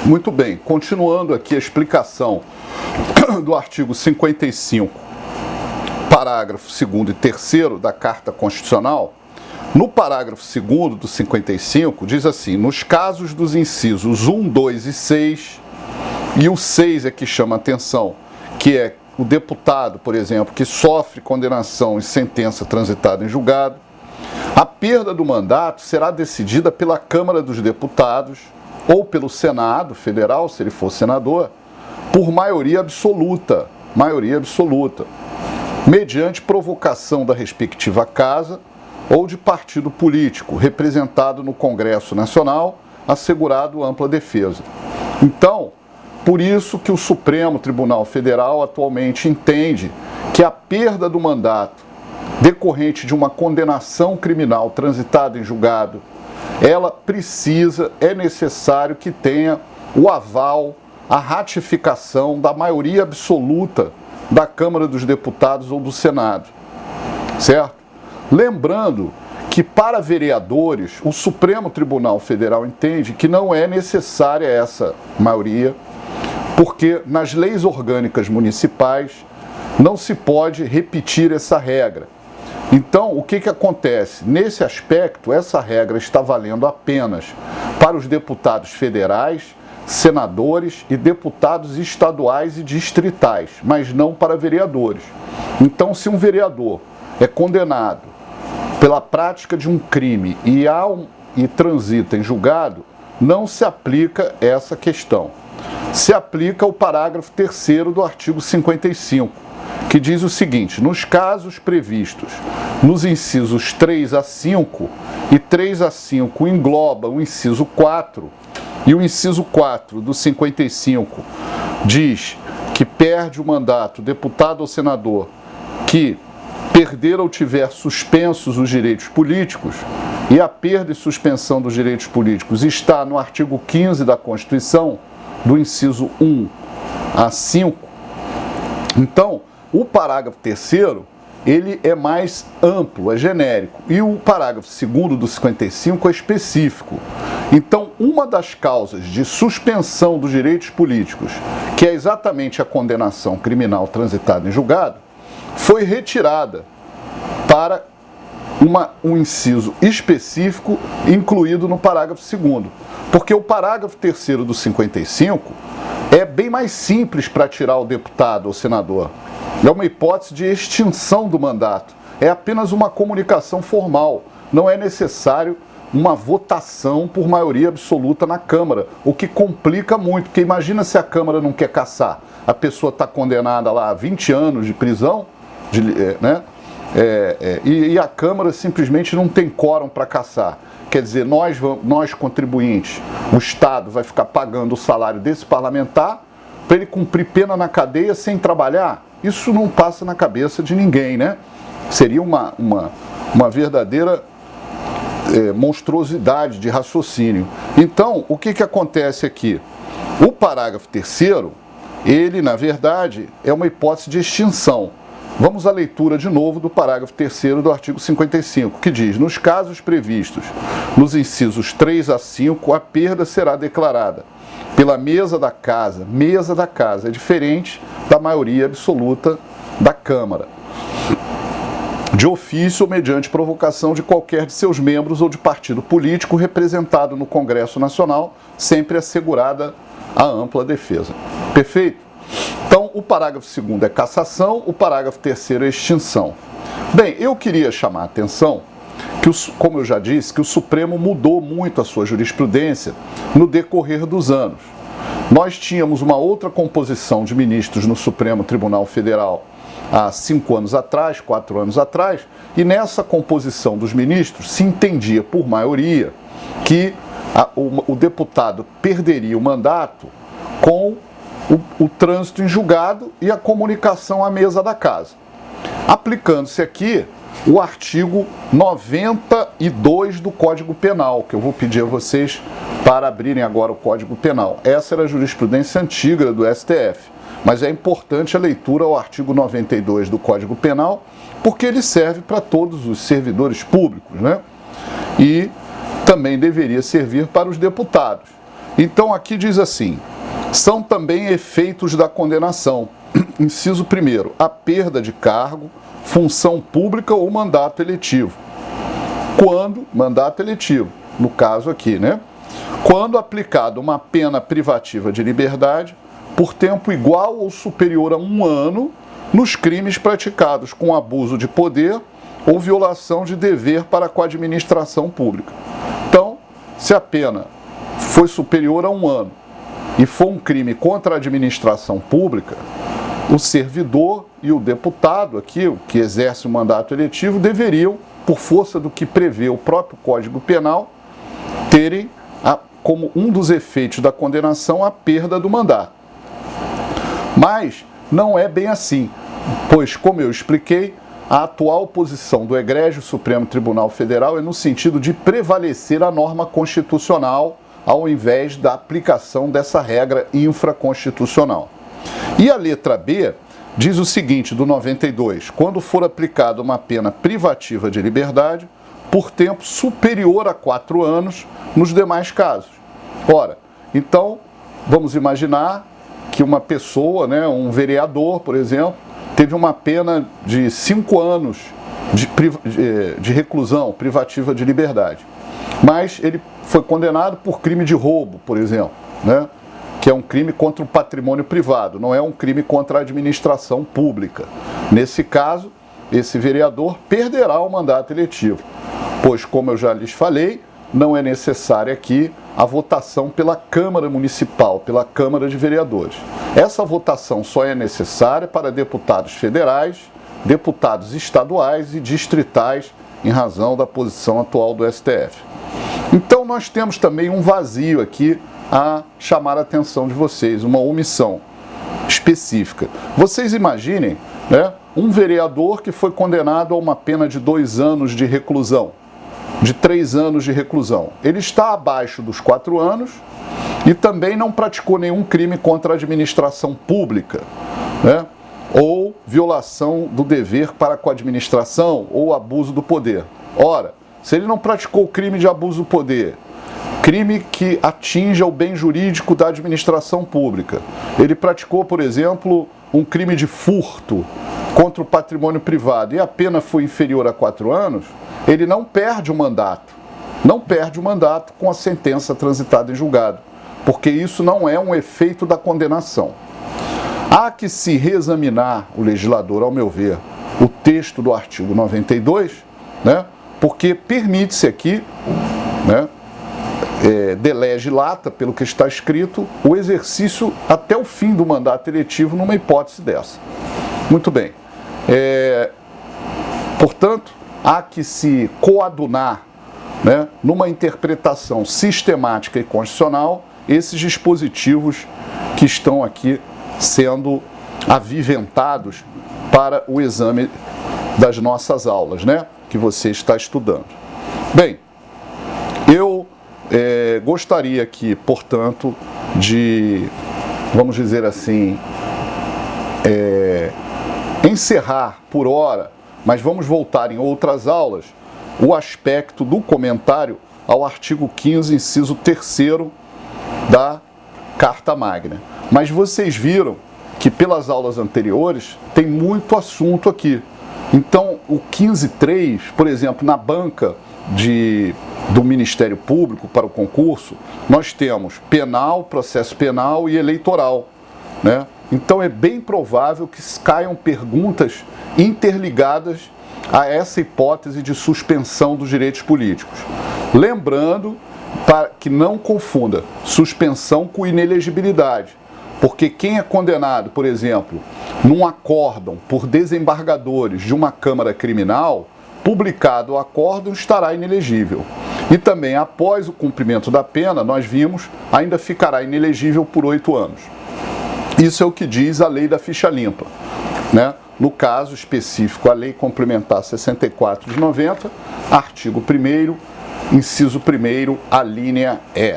Muito bem, continuando aqui a explicação do artigo 55, parágrafo 2º e 3º da Carta Constitucional, no parágrafo 2º do 55, diz assim: nos casos dos incisos 1, 2 e 6, e o 6 é que chama atenção, que é o deputado, por exemplo, que sofre condenação e sentença transitada em julgado, a perda do mandato será decidida pela Câmara dos Deputados ou pelo Senado Federal, se ele for senador, por maioria absoluta, mediante provocação da respectiva casa ou de partido político, representado no Congresso Nacional, assegurado ampla defesa. Então, por isso que o Supremo Tribunal Federal atualmente entende que a perda do mandato decorrente de uma condenação criminal transitada em julgado, ela é necessário que tenha o aval, a ratificação da maioria absoluta da Câmara dos Deputados ou do Senado, certo? Lembrando que para vereadores, o Supremo Tribunal Federal entende que não é necessária essa maioria, porque nas leis orgânicas municipais não se pode repetir essa regra. Então, o que acontece? Nesse aspecto, essa regra está valendo apenas para os deputados federais, senadores e deputados estaduais e distritais, mas não para vereadores. Então, se um vereador é condenado pela prática de um crime e transita em julgado, não se aplica essa questão. Se aplica o parágrafo 3º do artigo 55, que diz o seguinte: nos casos previstos nos incisos 3 a 5, e 3 a 5 engloba o inciso 4, e o inciso 4 do 55 diz que perde o mandato deputado ou senador que perder ou tiver suspensos os direitos políticos, e a perda e suspensão dos direitos políticos está no artigo 15 da Constituição, do inciso 1 a 5. Então, o parágrafo 3º, ele é mais amplo, é genérico, e o parágrafo 2º do 55 é específico. Então, uma das causas de suspensão dos direitos políticos, que é exatamente a condenação criminal transitada em julgado, foi retirada para um inciso específico incluído no parágrafo 2º. Porque o parágrafo 3º do 55 é bem mais simples para tirar o deputado ou senador. É uma hipótese de extinção do mandato. É apenas uma comunicação formal. Não é necessário uma votação por maioria absoluta na Câmara, o que complica muito, porque imagina se a Câmara não quer cassar. A pessoa está condenada lá a 20 anos de prisão, e a Câmara simplesmente não tem quórum para cassar. Quer dizer, nós contribuintes, o Estado vai ficar pagando o salário desse parlamentar para ele cumprir pena na cadeia sem trabalhar? Isso não passa na cabeça de ninguém, né? Seria uma verdadeira monstruosidade de raciocínio. Então, o que acontece aqui? O parágrafo 3º, ele, na verdade, é uma hipótese de extinção. Vamos à leitura de novo do parágrafo 3º do artigo 55, que diz: nos casos previstos nos incisos 3 a 5, a perda será declarada pela mesa da casa. Mesa da casa é diferente da maioria absoluta da Câmara, de ofício ou mediante provocação de qualquer de seus membros ou de partido político representado no Congresso Nacional, sempre assegurada a ampla defesa. Perfeito? Então, o parágrafo 2º é cassação, o parágrafo 3º é extinção. Bem, eu queria chamar a atenção que, como eu já disse, que o Supremo mudou muito a sua jurisprudência no decorrer dos anos. Nós tínhamos uma outra composição de ministros no Supremo Tribunal Federal há 5 anos atrás, 4 anos atrás, e nessa composição dos ministros se entendia por maioria que o deputado perderia o mandato com o trânsito em julgado e a comunicação à mesa da casa. Aplicando-se aqui o artigo 92 do Código Penal, que eu vou pedir a vocês para abrirem agora o Código Penal. Essa era a jurisprudência antiga do STF, mas é importante a leitura ao artigo 92 do Código Penal, porque ele serve para todos os servidores públicos, né? E também deveria servir para os deputados. Então aqui diz assim: são também efeitos da condenação. Inciso 1º, a perda de cargo, função pública ou mandato eletivo. Quando, mandato eletivo, no caso aqui, né? Quando aplicada uma pena privativa de liberdade por tempo igual ou superior a 1 ano nos crimes praticados com abuso de poder ou violação de dever para com a administração pública. Então, se a pena foi superior a 1 ano e for um crime contra a administração pública, o servidor e o deputado aqui, o que exerce o mandato eletivo, deveriam, por força do que prevê o próprio Código Penal, terem como um dos efeitos da condenação a perda do mandato. Mas não é bem assim, pois, como eu expliquei, a atual posição do Egrégio Supremo Tribunal Federal é no sentido de prevalecer a norma constitucional ao invés da aplicação dessa regra infraconstitucional. E a letra B diz o seguinte, do 92, quando for aplicada uma pena privativa de liberdade por tempo superior a 4 anos nos demais casos. Ora, então, vamos imaginar que uma pessoa, né, um vereador, por exemplo, teve uma pena de 5 anos de reclusão privativa de liberdade. Mas ele foi condenado por crime de roubo, por exemplo, né, que é um crime contra o patrimônio privado, não é um crime contra a administração pública. Nesse caso, esse vereador perderá o mandato eletivo, pois, como eu já lhes falei, não é necessária aqui a votação pela Câmara Municipal, pela Câmara de Vereadores. Essa votação só é necessária para deputados federais, deputados estaduais e distritais, em razão da posição atual do STF. Então nós temos também um vazio aqui a chamar a atenção de vocês, uma omissão específica. Vocês imaginem, né, um vereador que foi condenado a uma pena de 2 anos de reclusão, de 3 anos de reclusão. Ele está abaixo dos 4 anos e também não praticou nenhum crime contra a administração pública, né, ou violação do dever para com a administração ou abuso do poder. Ora, se ele não praticou crime de abuso do poder, crime que atinja o bem jurídico da administração pública, ele praticou, por exemplo, um crime de furto contra o patrimônio privado e a pena foi inferior a 4 anos, ele não perde o mandato. Não perde o mandato com a sentença transitada em julgado, porque isso não é um efeito da condenação. Há que se reexaminar, o legislador, ao meu ver, o texto do artigo 92, né, porque permite-se aqui, né, de lege lata, pelo que está escrito, o exercício até o fim do mandato eletivo numa hipótese dessa. Muito bem. Portanto, há que se coadunar, né, numa interpretação sistemática e constitucional esses dispositivos que estão aqui sendo aviventados para o exame das nossas aulas, né, que você está estudando. Bem, eu gostaria aqui, portanto, de, vamos dizer assim, encerrar por hora, mas vamos voltar em outras aulas, o aspecto do comentário ao artigo 15, inciso 3º da Carta Magna. Mas vocês viram que pelas aulas anteriores tem muito assunto aqui. Então, o 15.3, por exemplo, na banca do Ministério Público para o concurso, nós temos penal, processo penal e eleitoral, né? Então é bem provável que caiam perguntas interligadas a essa hipótese de suspensão dos direitos políticos. Lembrando para que não confunda suspensão com inelegibilidade, porque quem é condenado, por exemplo, num acórdão por desembargadores de uma Câmara Criminal, publicado o acórdão, estará inelegível. E também, após o cumprimento da pena, nós vimos, ainda ficará inelegível por 8 anos. Isso é o que diz a lei da ficha limpa, né? No caso específico, a Lei Complementar 64 de 90, artigo 1º, inciso 1º, a linha E.